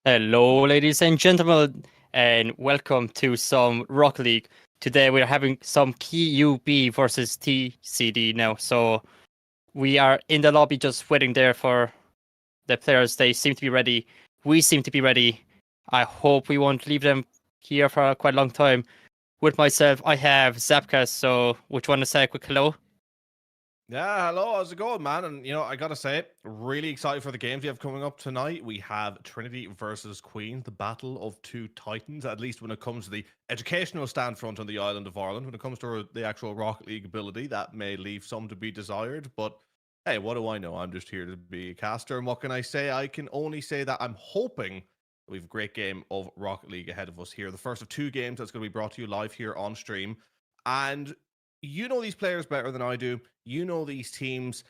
Hello, ladies and gentlemen, and welcome to some Rocket League. Today we're having some QUB versus TCD now. So we are in the lobby just waiting there for the players. They seem to be ready. We seem to be ready. I hope we won't leave them here for quite a long time. With myself, I have Zapka. So would you want to say a quick hello? Yeah, hello, how's it going, man? And I gotta say, really excited for the games we have coming up tonight. We have Trinity versus Queen, the battle of two titans, at least when it comes to the educational stand front on the island of Ireland. When it comes to the actual Rocket League ability, that may leave some to be desired, but hey, what do I know? I'm just here to be a caster, and what can I say? I can only say that I'm hoping we have a great game of Rocket League ahead of us here. The first of two games that's going to be brought to you live here on stream. And you know these players better than I do. You know these teams.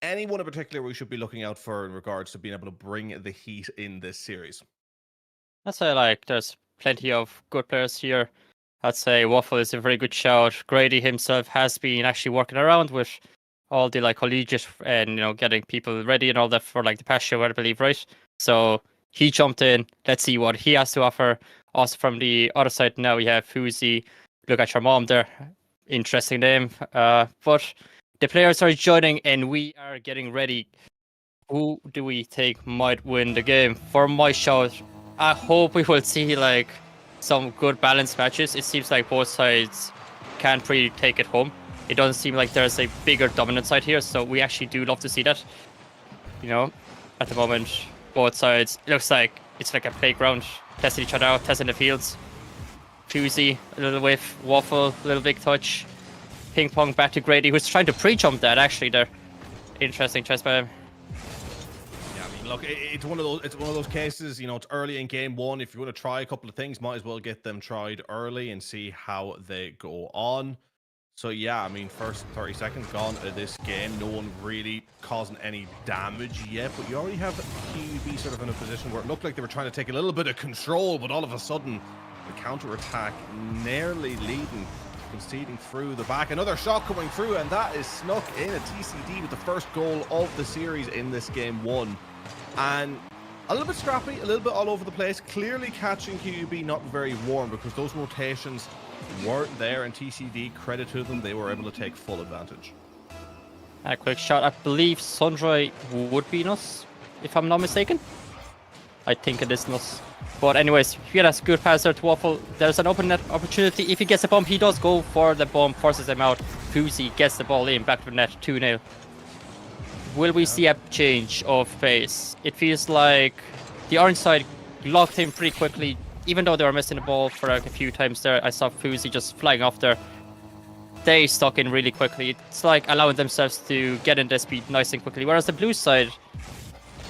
Anyone in particular we should be looking out for in regards to being able to bring the heat in this series? I'd say there's plenty of good players here. I'd say Waffle is a very good shout. Grady himself has been actually working around with all the collegiate and getting people ready and all that for the past show, I believe, right? So he jumped in. Let's see what he has to offer. Also from the other side now we have Fuzi. Look at your mom there. Interesting name. But the players are joining and we are getting ready. Who do we think might win the game? For my shout, I hope we will see some good balanced matches. It seems like both sides can't really take it home. It doesn't seem like there's a bigger dominant side here, so we actually do love to see that. At the moment, both sides, it looks like it's like a playground, testing each other out, testing the fields. Fusey, a little whiff, Waffle, a little big touch. Ping pong back to Grady, who's trying to pre-jump that actually there. Interesting choice by him. Yeah, I mean, look, it's one of those cases. It's early in game one. If you want to try a couple of things, might as well get them tried early and see how they go on. So yeah, I mean, first 30 seconds gone of this game. No one really causing any damage yet, but you already have QUB sort of in a position where it looked like they were trying to take a little bit of control, but all of a sudden, the counter-attack nearly leading, conceding through the back. Another shot coming through, and that is snuck in a TCD with the first goal of the series in this game one. And a little bit scrappy, a little bit all over the place. Clearly catching QUB not very warm because those rotations weren't there, and TCD, credit to them, they were able to take full advantage. A quick shot. I believe Sundry would be Nus, if I'm not mistaken. I think it is Nus. But anyways, if you get a good pass there to Waffle, there's an open net opportunity. If he gets a bomb, he does go for the bomb, forces him out. Fuzi gets the ball in, back to the net, 2-0. Will we see a change of pace? It feels like the orange side locked him pretty quickly. Even though they were missing the ball for a few times there, I saw Fuzi just flying off there. They stuck in really quickly. It's like allowing themselves to get in their speed nice and quickly. Whereas the blue side,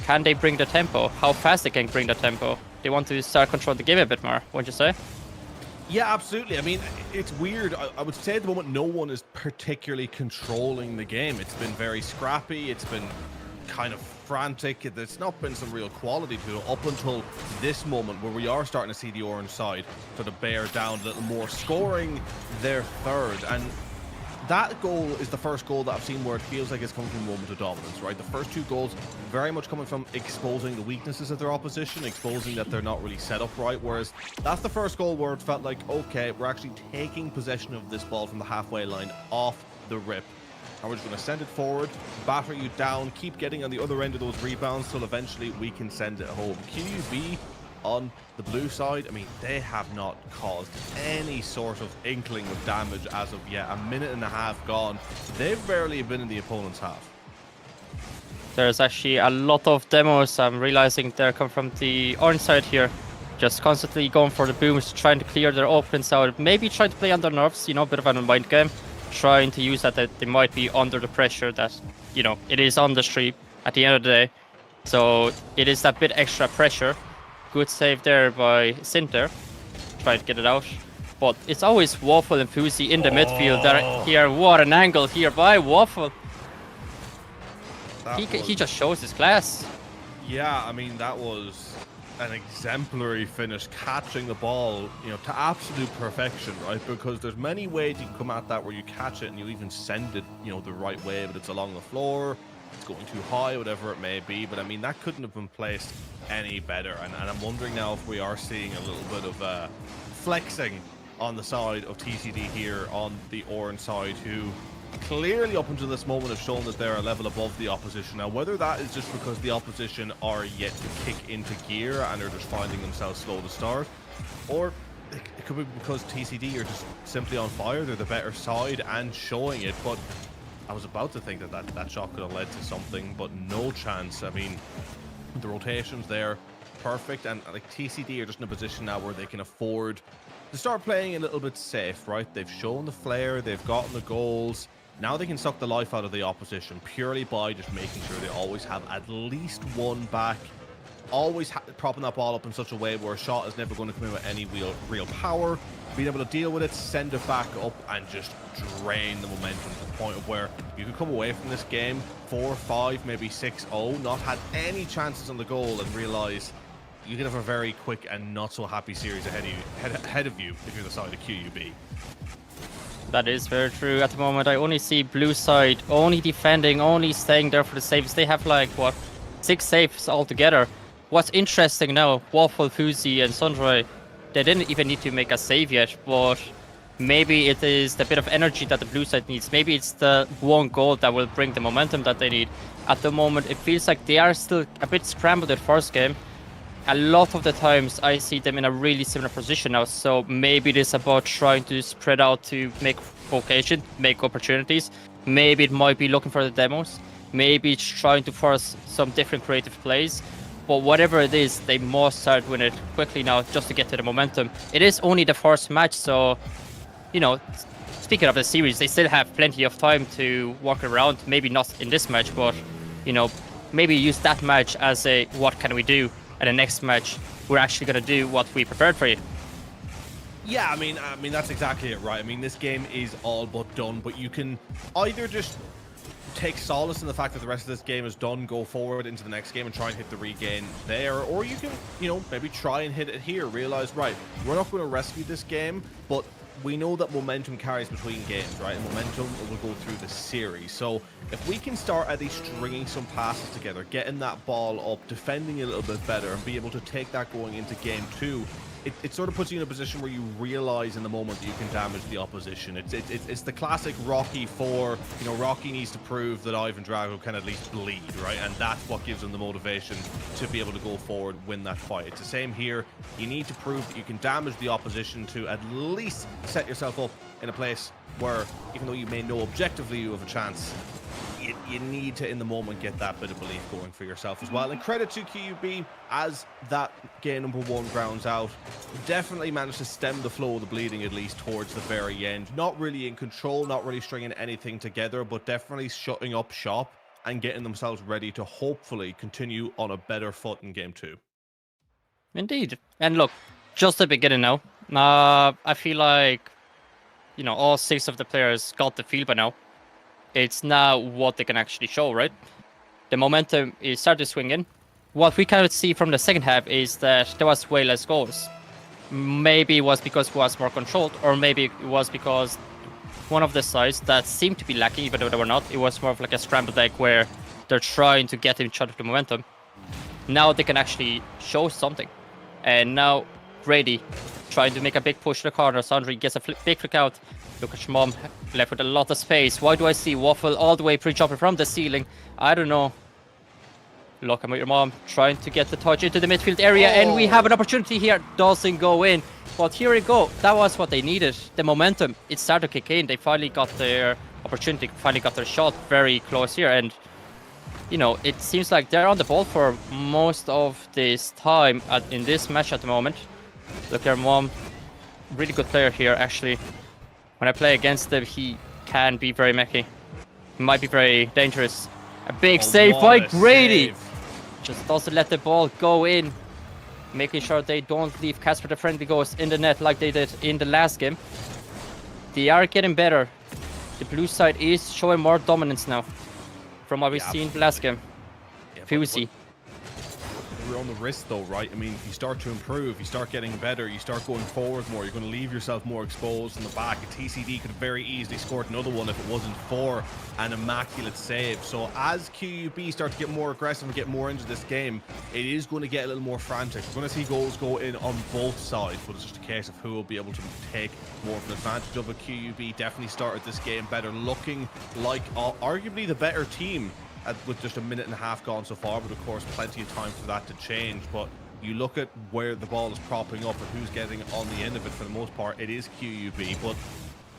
can they bring the tempo? How fast they can bring the tempo? They want to start controlling the game a bit more, wouldn't you say? Yeah, absolutely. I mean, it's weird. I would say at the moment, no one is particularly controlling the game. It's been very scrappy. It's been kind of frantic. There's not been some real quality to it up until this moment where we are starting to see the orange side sort of bear down a little more, scoring their third. And that goal is the first goal that I've seen where it feels like it's coming from a moment of dominance, right? The first two goals very much coming from exposing the weaknesses of their opposition, exposing that they're not really set up right, whereas that's the first goal where it felt like, okay, we're actually taking possession of this ball from the halfway line off the rip. And we're just going to send it forward, batter you down, keep getting on the other end of those rebounds till eventually we can send it home. QUB on the blue side, I mean, they have not caused any sort of inkling of damage as of yet. A minute and a half gone. They've barely been in the opponent's half. There's actually a lot of demos. I'm realizing they're coming from the orange side here. Just constantly going for the booms, trying to clear their opponents out. Maybe trying to play on their nerves, a bit of a mind game. Trying to use that they might be under the pressure that, it is on the street at the end of the day. So it is that bit extra pressure. Good save there by Sinter. Trying to get it out. But it's always Waffle and Fuzi in the midfield there here. What an angle here by Waffle. He just shows his class. Yeah, I mean, that was an exemplary finish, catching the ball, to absolute perfection, right? Because there's many ways you can come at that where you catch it and you even send it, the right way, but it's along the floor. it's going too high, whatever it may be. But I mean, that couldn't have been placed any better. And I'm wondering now if we are seeing a little bit of flexing on the side of TCD here on the orange side, who clearly up until this moment have shown that they're a level above the opposition. Now, whether that is just because the opposition are yet to kick into gear and are just finding themselves slow to start, or it could be because TCD are just simply on fire. They're the better side and showing it. But I was about to think that shot could have led to something, but no chance. I mean, the rotations there, perfect. And like TCD are just in a position now where they can afford to start playing a little bit safe, right? They've shown the flair, they've gotten the goals. Now they can suck the life out of the opposition purely by just making sure they always have at least one back, always propping that ball up in such a way where a shot is never going to come in with any real power, being able to deal with it, send it back up, and just drain the momentum to the point of where you could come away from this game 4-5, maybe 6-0, not had any chances on the goal, and realize you could have a very quick and not so happy series ahead of you if you're the side of QUB. That is very true. At the moment, I only see blue side only defending, only staying there for the saves. They have like, what, 6 saves altogether. What's interesting now, Waffle, Fuzi, and Sundray, they didn't even need to make a save yet, but maybe it is the bit of energy that the blue side needs. Maybe it's the one goal that will bring the momentum that they need. At the moment, it feels like they are still a bit scrambled at first game. A lot of the times I see them in a really similar position now, so maybe it is about trying to spread out to make occasion, make opportunities. Maybe it might be looking for the demos. Maybe it's trying to force some different creative plays. But whatever it is, they must start winning it quickly now just to get to the momentum. It is only the first match, so, you know, speaking of the series, they still have plenty of time to work around. Maybe not in this match, but, you know, maybe use that match as a what can we do? And the next match, we're actually going to do what we prepared for you. Yeah, I mean that's exactly it, right? I mean, this game is all but done, but you can either just take solace in the fact that the rest of this game is done, go forward into the next game and try and hit the regain there, or you can, you know, maybe try and hit it here, realize, right, we're not going to rescue this game, but we know that momentum carries between games, right? And momentum will go through the series. So if we can start at least stringing some passes together, getting that ball up, defending a little bit better, and be able to take that going into game 2, it sort of puts you in a position where you realize in the moment that you can damage the opposition. It's the classic Rocky 4, you know, Rocky needs to prove that Ivan Drago can at least bleed, right? And that's what gives him the motivation to be able to go forward, win that fight. It's the same here. You need to prove that you can damage the opposition to at least set yourself up in a place where, even though you may know objectively you have a chance, you need to, in the moment, get that bit of belief going for yourself as well. And credit to QUB as that game number 1 grounds out. Definitely managed to stem the flow of the bleeding, at least towards the very end. Not really in control, not really stringing anything together, but definitely shutting up shop and getting themselves ready to hopefully continue on a better foot in game 2. Indeed. And look, just the beginning now. I feel like, you know, all 6 of the players got the feel by now. It's now what they can actually show, right? The momentum is starting to swing in. What we kind of see from the second half is that there was way less goals. Maybe it was because it was more controlled, or maybe it was because one of the sides that seemed to be lacking, even though they were not, it was more of like a scrambled egg where they're trying to get in charge of the momentum. Now they can actually show something. And now Grady trying to make a big push to the corner. Sandri gets a big flick out. Look at Mom, left with a lot of space. Why do I see Waffle all the way pre-jumping from the ceiling? I don't know. Look, I'm with your mom, trying to get the touch into the midfield area, and we have an opportunity here. Doesn't go in. But here we go. That was what they needed. The momentum, it started to kick in. They finally got their opportunity, finally got their shot very close here. And, you know, it seems like they're on the ball for most of this time in this match at the moment. Look at Mom. Really good player here, actually. When I play against him, he can be very messy. He might be very dangerous. A big save by Grady. Just doesn't let the ball go in. Making sure they don't leave Casper the Friendly Ghost in the net like they did in the last game. They are getting better. The blue side is showing more dominance now from what we've seen last game. Fuzi. your own risk though, right? I mean, if you start to improve, you start getting better, you start going forward more, you're going to leave yourself more exposed in the back. A TCD could have very easily scored another one if it wasn't for an immaculate save. So as QUB start to get more aggressive and get more into this game, it is going to get a little more frantic. We're going to see goals go in on both sides, but it's just a case of who will be able to take more of an advantage of it. QUB definitely started this game better, looking like arguably the better team with just a minute and a half gone so far, but of course plenty of time for that to change. But you look at where the ball is propping up and who's getting on the end of it, for the most part it is QUB. But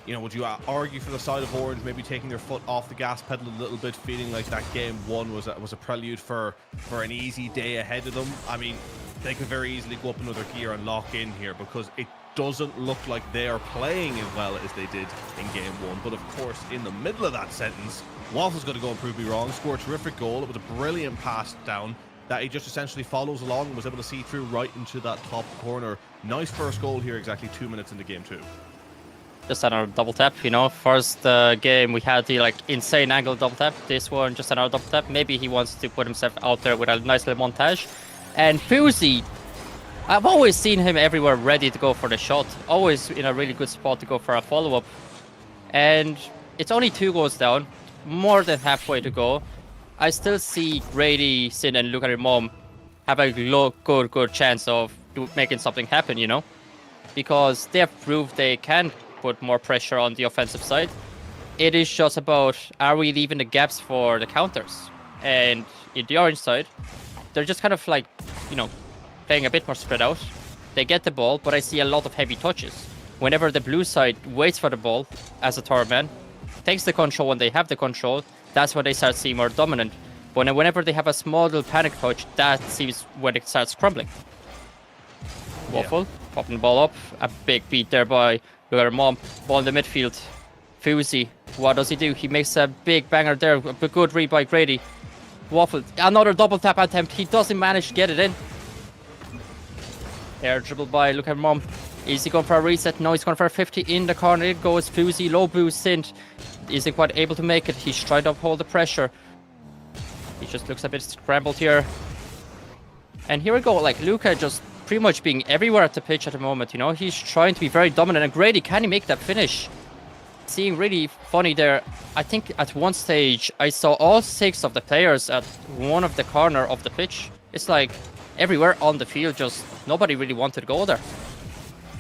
you know, would you argue for the side of Orange maybe taking their foot off the gas pedal a little bit, feeling like that game one was a prelude for an easy day ahead of them? I mean, they could very easily go up another gear and lock in here, because it doesn't look like they are playing as well as they did in game one. But of course, in the middle of that sentence, Waffle's going to go and prove me wrong. Score a terrific goal. It was a brilliant pass down that he just essentially follows along and was able to see through right into that top corner. Nice first goal here, exactly 2 minutes into game two. Just another double tap, you know. First game we had the like insane angle double tap. This one just another double tap. Maybe he wants to put himself out there with a nice little montage. And Fuzi, I've always seen him everywhere ready to go for the shot. Always in a really good spot to go for a follow-up. And it's only 2 goals down. More than halfway to go. I still see Grady, Sin, and Look at Your Mom have a good chance of making something happen, you know? Because they have proved they can put more pressure on the offensive side. It is just about, are we leaving the gaps for the counters? And in the Orange side, they're just kind of like, you know, playing a bit more spread out. They get the ball, but I see a lot of heavy touches. Whenever the blue side waits for the ball as a third man, takes the control when they have the control, that's when they start seeing more dominant. But whenever they have a small little panic touch, that seems when it starts crumbling. Waffle, popping the ball up. A big beat there by Look Mom. Ball in the midfield. Fuzi, what does he do? He makes a big banger there. A good read by Grady. Waffle, another double tap attempt. He doesn't manage to get it in. Air dribble by Look Mom. Is he going for a reset? No, he's going for a 50 in the corner. It goes Fuzi, low boost Sint. Isn't quite able to make it. He's trying to uphold the pressure. He just looks a bit scrambled here. And here we go, like Luca just pretty much being everywhere at the pitch at the moment, you know. He's trying to be very dominant. And Grady, can he make that finish? Seeing really funny there. I think at one stage I saw all 6 of the players at one of the corner of the pitch. It's like everywhere on the field, just nobody really wanted to go there.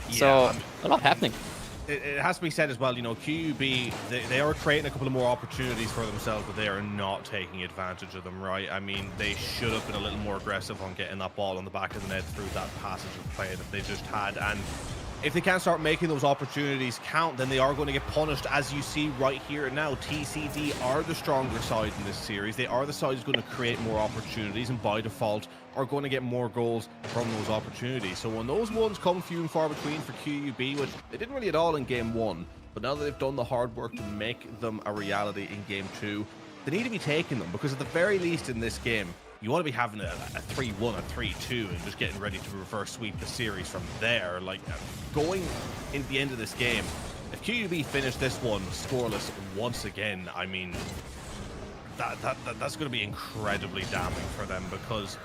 Yeah. So a lot happening. It has to be said as well, you know, QUB, they are creating a couple of more opportunities for themselves, but they are not taking advantage of them, right? I mean, they should have been a little more aggressive on getting that ball on the back of the net through that passage of play that they just had. And if they can't start making those opportunities count, then they are going to get punished, as you see right here and now. TCD are the stronger side in this series. They are the side who's going to create more opportunities, and by default are going to get more goals from those opportunities. So when those ones come few and far between for QUB, which they didn't really at all in game one, but now that they've done the hard work to make them a reality in game two, they need to be taking them, because at the very least in this game, you want to be having a 3-1, a 3-2, and just getting ready to reverse sweep the series from there. Like, going into the end of this game, if QUB finish this one scoreless once again, I mean, that's going to be incredibly damning for them, because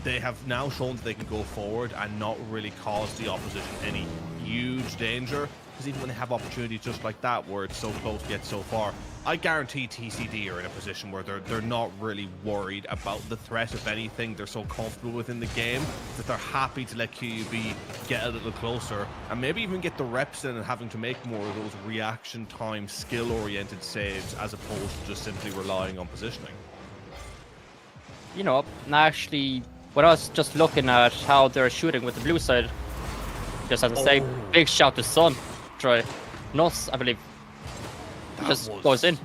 they have now shown that they can go forward and not really cause the opposition any huge danger. Because even when they have opportunities just like that, where it's so close yet so far, I guarantee TCD are in a position where they're not really worried about the threat of anything. They're so comfortable within the game that they're happy to let QUB get a little closer and maybe even get the reps in and having to make more of those reaction time, skill-oriented saves, as opposed to just simply relying on positioning. You know, actually, when I was just looking at how they're shooting with the blue side, just as I say, big shout to Sun. Try Nuts, I believe. Just goes in.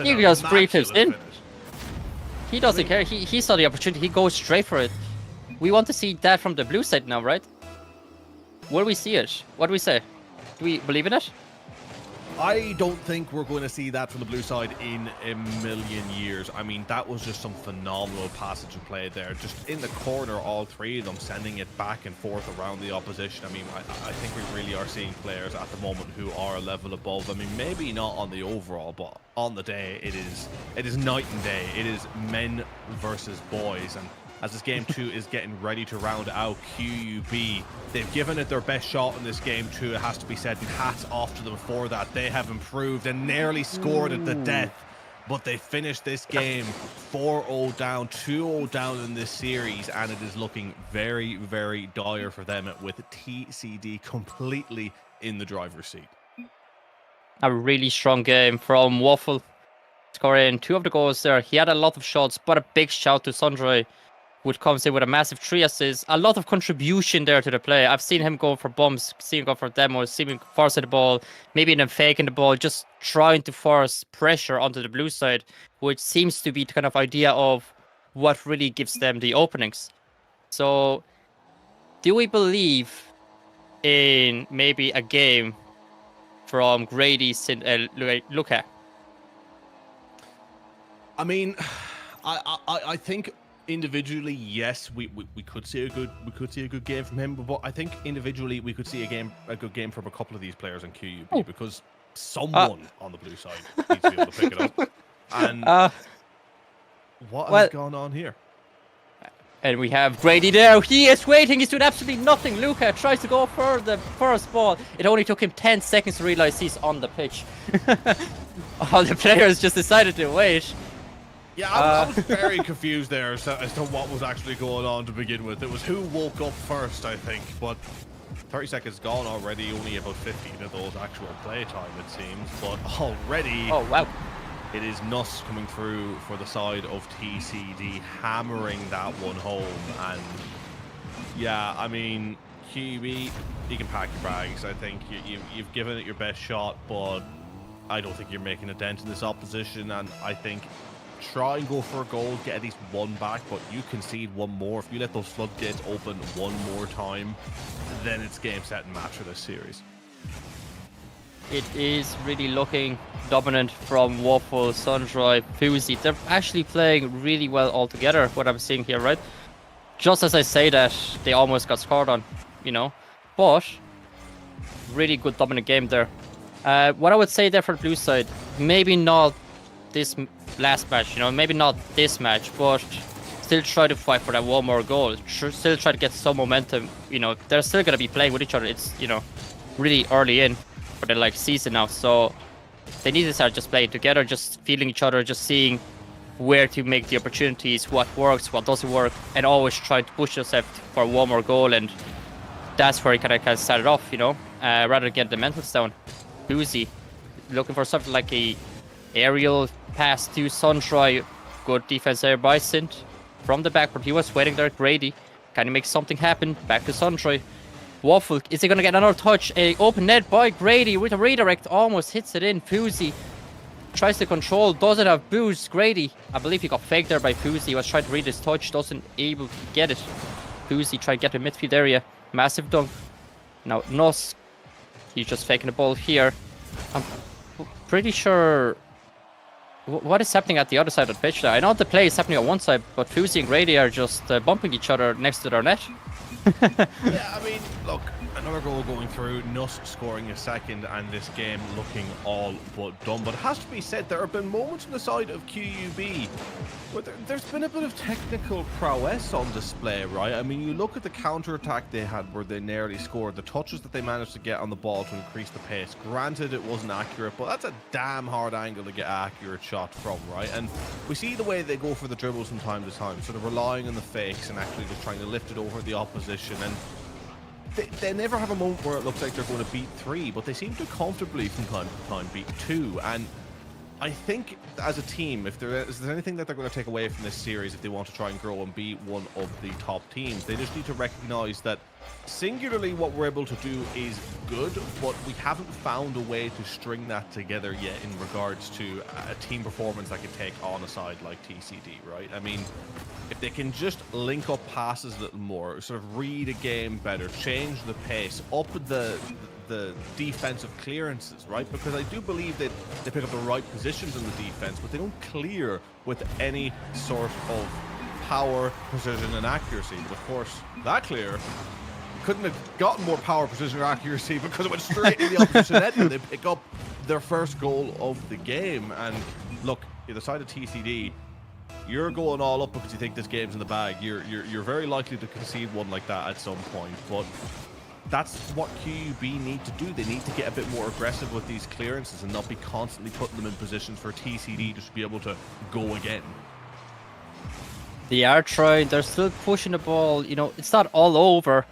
He just briefed him in. He doesn't care. He saw the opportunity. He goes straight for it. We want to see that from the blue side now, right? Will we see it? What do we say? Do we believe in it? I don't think we're going to see that from the blue side in a million years. I mean, that was just some phenomenal passage of play there. Just in the corner, all 3 of them sending it back and forth around the opposition. I mean, I think we really are seeing players at the moment who are a level above. I mean, maybe not on the overall, but on the day, it is night and day. It is men versus boys. And as this game 2 is getting ready to round out. QUB, they've given it their best shot in this game 2, it has to be said, and hats off to them for that. They have improved and nearly scored at the death, but they finished this game 4-0 down, 2-0 down in this series, and it is looking very, very dire for them, with TCD completely in the driver's seat. A really strong game from Waffle, scoring 2 of the goals there. He had a lot of shots, but a big shout to Sundry, which comes in with a massive 3 assists. A lot of contribution there to the play. I've seen him go for bumps, seen him go for demos, seen him forcing the ball, maybe even faking the ball, just trying to force pressure onto the blue side, which seems to be the kind of idea of what really gives them the openings. So, do we believe in maybe a game from Grady Luca? I mean, I think individually, yes, we could see a good game from him, but I think individually we could see a good game from a couple of these players in QUB, because someone on the blue side needs to be able to pick it up. And what has gone on here? And we have Grady there. He is waiting. He's doing absolutely nothing. Luca tries to go for the first ball. It only took him 10 seconds to realize he's on the pitch. All the players just decided to wait. Yeah, I was very confused there as to what was actually going on to begin with. It was who woke up first, I think, but 30 seconds gone already, only about 15 of those actual play time, it seems, but already... Oh, wow. It is Nuss coming through for the side of TCD, hammering that one home. And yeah, I mean, QB, you can pack your bags. I think you've given it your best shot, but I don't think you're making a dent in this opposition. And I think try and go for a goal, get at least one back, but you concede one more. If you let those floodgates open one more time, then it's game, set, and match for this series. It is really looking dominant from Waffle, Sundry, Fusey. They're actually playing really well all together, what I'm seeing here, right? Just as I say that, they almost got scored on, you know? But, really good dominant game there. What I would say there for the blue side, maybe not this last match, you know, maybe not this match, but still try to fight for that one more goal. Still try to get some momentum, you know? They're still going to be playing with each other. It's, you know, really early in for the like season now, so they need to start just playing together, just feeling each other, just seeing where to make the opportunities, what works, what doesn't work, and always try to push yourself for one more goal. And that's where he kind of started off, you know, rather than get the mentals down. Boozy looking for something like a aerial pass to Sundry. Good defense there by Sint from the backward. He was waiting there. Grady kind of makes something happen. Back to Sundry. Waffle, is he going to get another touch? A open net by Grady with a redirect, almost hits it in. Fusey tries to control, doesn't have boost. Grady, I believe he got faked there by Fusey. He was trying to read his touch, doesn't able to get it. Fusey tried to get the midfield area. Massive dunk. Now Nuss, he's just faking the ball here. I'm pretty sure... What is happening at the other side of the pitch there? I know the play is happening on one side, but Fusey and Grady are just bumping each other next to their net. Yeah, I mean, look, another goal going through, Nuss scoring a second, and this game looking all but done. But it has to be said, there have been moments on the side of QUB where there's been a bit of technical prowess on display, right? I mean, you look at the counter-attack they had where they nearly scored, the touches that they managed to get on the ball to increase the pace. Granted, it wasn't accurate, but that's a damn hard angle to get an accurate shot from, right? And we see the way they go for the dribbles from time to time, sort of relying on the fakes and actually just trying to lift it over the opposition. And they never have a moment where it looks like they're going to beat 3, but they seem to comfortably from time to time beat 2. And I think as a team, if there's anything that they're going to take away from this series, if they want to try and grow and be one of the top teams, they just need to recognize that singularly what we're able to do is good, but we haven't found a way to string that together yet in regards to a team performance that can take on a side like TCD, right? I mean, if they can just link up passes a little more, sort of read a game better, change the pace, up the defensive clearances, right? Because I do believe that they pick up the right positions in the defense, but they don't clear with any sort of power, precision, and accuracy. But of course, that clear couldn't have gotten more power, precision, or accuracy because it went straight in the opposition net and they pick up their first goal of the game. And look, the side of TCD, you're going all up because you think this game's in the bag. You're very likely to concede one like that at some point. But that's what QUB need to do. They need to get a bit more aggressive with these clearances and not be constantly putting them in positions for TCD just to be able to go again. They are trying. They're still pushing the ball. You know, it's not all over.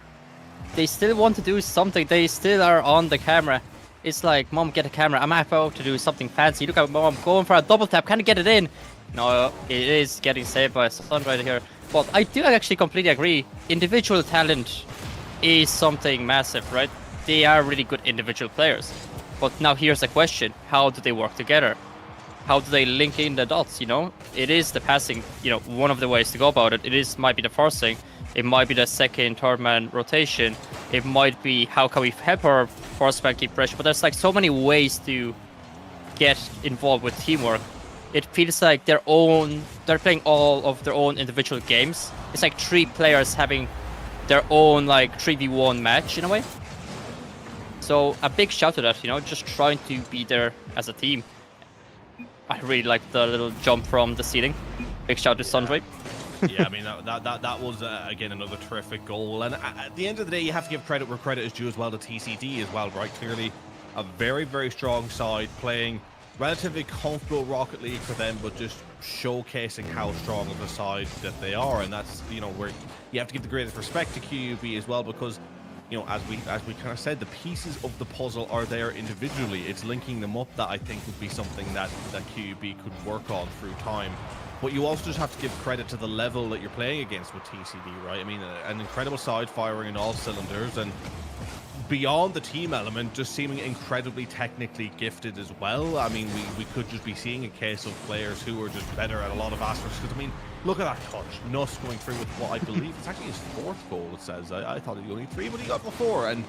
They still want to do something. They still are on the camera. It's like, Mom, get a camera. I'm about to do something fancy. Look at Mom going for a double tap. Can I get it in? No, it is getting saved by Sun right here. But I do actually completely agree. Individual talent is something massive, right? They are really good individual players. But now here's the question. How do they work together? How do they link in the dots, you know? It is the passing, you know, one of the ways to go about it. Might be the first thing. It might be the second, third man rotation. It might be how can we help our first man keep pressure. But there's like so many ways to get involved with teamwork. It feels like they're playing all of their own individual games. It's like 3 players having their own like 3v1 match in a way. So a big shout to that, you know, just trying to be there as a team. I really like the little jump from the ceiling. Big shout to Sundry. Yeah, I mean, that was, again, another terrific goal. And at the end of the day, you have to give credit where credit is due as well to TCD as well, right? Clearly, a very, very strong side playing relatively comfortable Rocket League for them, but just showcasing how strong of a side that they are. And that's, you know, where you have to give the greatest respect to QUB as well, because, you know, as we kind of said, the pieces of the puzzle are there individually. It's linking them up that I think would be something that QUB could work on through time. But you also just have to give credit to the level that you're playing against with TCD, right? I mean, an incredible side firing in all cylinders, and beyond the team element, just seeming incredibly technically gifted as well. I mean, we could just be seeing a case of players who are just better at a lot of aspects. Because, I mean, look at that touch. Nuss going through with what I believe it's actually his 4th goal, it says. I thought he only 3, but he got the 4. And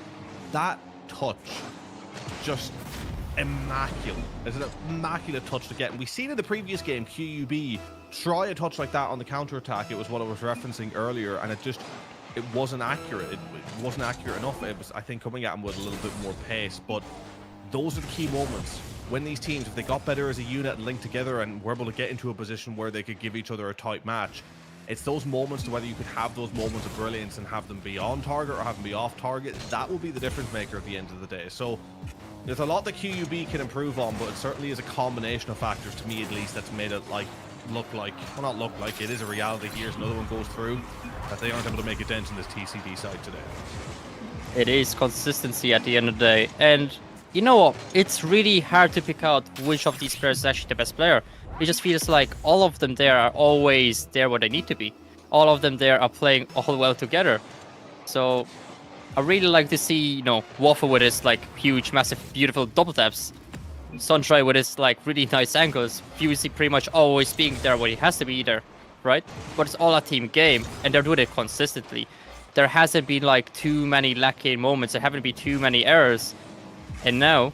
that touch, just immaculate. It's an immaculate touch to get. And we seen in the previous game, QUB try a touch like that on the counter-attack. It was what I was referencing earlier, and it wasn't accurate. It wasn't accurate enough. It was, I think, coming at him with a little bit more pace. But those are the key moments when these teams, if they got better as a unit and linked together and were able to get into a position where they could give each other a tight match, it's those moments to whether you could have those moments of brilliance and have them be on target or have them be off target. That will be the difference maker at the end of the day. So there's a lot that QUB can improve on, but it certainly is a combination of factors, to me at least, that's made it look like, well, not look like, it is a reality. Here's another one goes through, that they aren't able to make a dent in this TCD side today. It is consistency at the end of the day. And you know what? It's really hard to pick out which of these players is actually the best player. It just feels like all of them there are always there where they need to be. All of them there are playing all well together. So I really like to see, you know, Waffle with his like huge, massive, beautiful double taps. Sunshine with his like really nice angles. Fusey pretty much always being there where he has to be there, right? But it's all a team game, and they're doing it consistently. There hasn't been like too many lacking moments. There haven't been too many errors. And now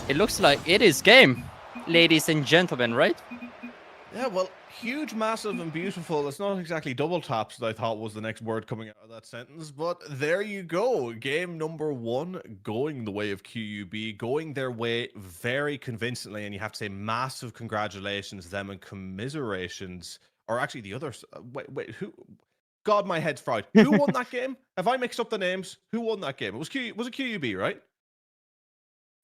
it looks like it is game, ladies and gentlemen, right? Yeah, well, huge, massive, and beautiful. It's not exactly double taps that I thought was the next word coming out of that sentence, but there you go. Game number 1 going the way of QUB, going their way very convincingly, and you have to say massive congratulations to them and commiserations. Or actually the others. Wait, who? God, my head's fried. Who won that game? Have I mixed up the names? Who won that game? Was it QUB, right?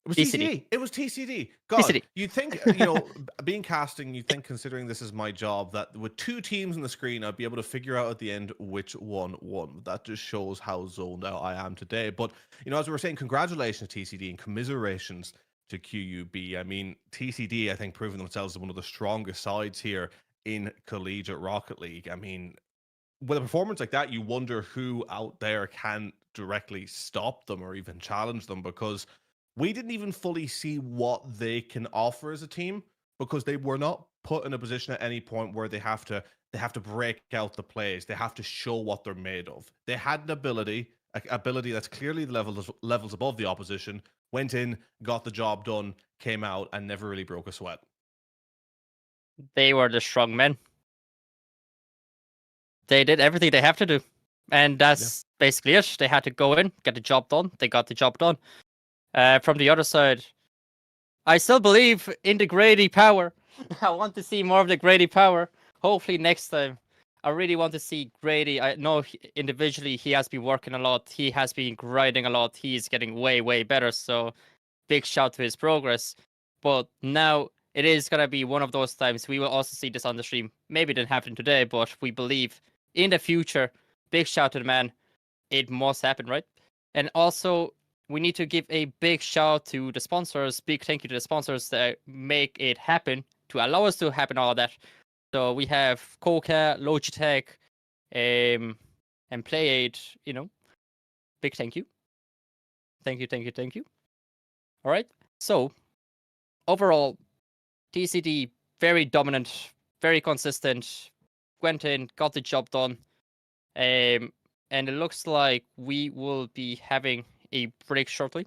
It was TCD. It was TCD. God, TCD. You'd think, you know, being casting, you'd think, considering this is my job, that with 2 teams on the screen, I'd be able to figure out at the end which one won. That just shows how zoned out I am today. But, you know, as we were saying, congratulations to TCD and commiserations to QUB. I mean, TCD, I think, proving themselves as one of the strongest sides here in Collegiate Rocket League. I mean, with a performance like that, you wonder who out there can directly stop them or even challenge them, because we didn't even fully see what they can offer as a team, because they were not put in a position at any point where they have to break out the plays. They have to show what they're made of. They had an ability that's clearly the levels above the opposition, went in, got the job done, came out, and never really broke a sweat. They were the strong men. They did everything they have to do. And that's basically it. They had to go in, get the job done. They got the job done. From the other side, I still believe in the Grady power. I want to see more of the Grady power. hopefully next time. I really want to see Grady. I know individually he has been working a lot. He has been grinding a lot. He's getting way, way better. So big shout to his progress. But now it is going to be one of those times. We will also see this on the stream. Maybe it didn't happen today, but we believe in the future. Big shout to the man. It must happen, right? And also, we need to give a big shout to the sponsors. Big thank you to the sponsors that make it happen, to allow us to happen all of that. So we have KOKA, Logitech, and Play8, big thank you. Thank you, thank you, thank you. All right. So overall, TCD, very dominant, very consistent, went in, got the job done. And it looks like we will be having a break shortly.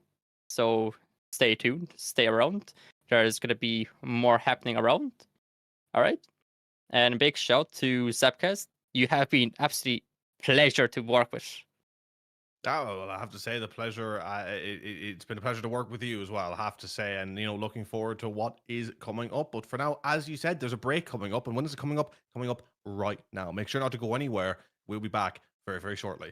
So stay tuned, stay around. There's going to be more happening around. All right. And a big shout to Zapcast. You have been absolutely pleasure to work with. Oh, well, I have to say the pleasure. It's been a pleasure to work with you as well. I have to say, and looking forward to what is coming up. But for now, as you said, there's a break coming up, and when is it coming up? Coming up right now. Make sure not to go anywhere. We'll be back very, very shortly.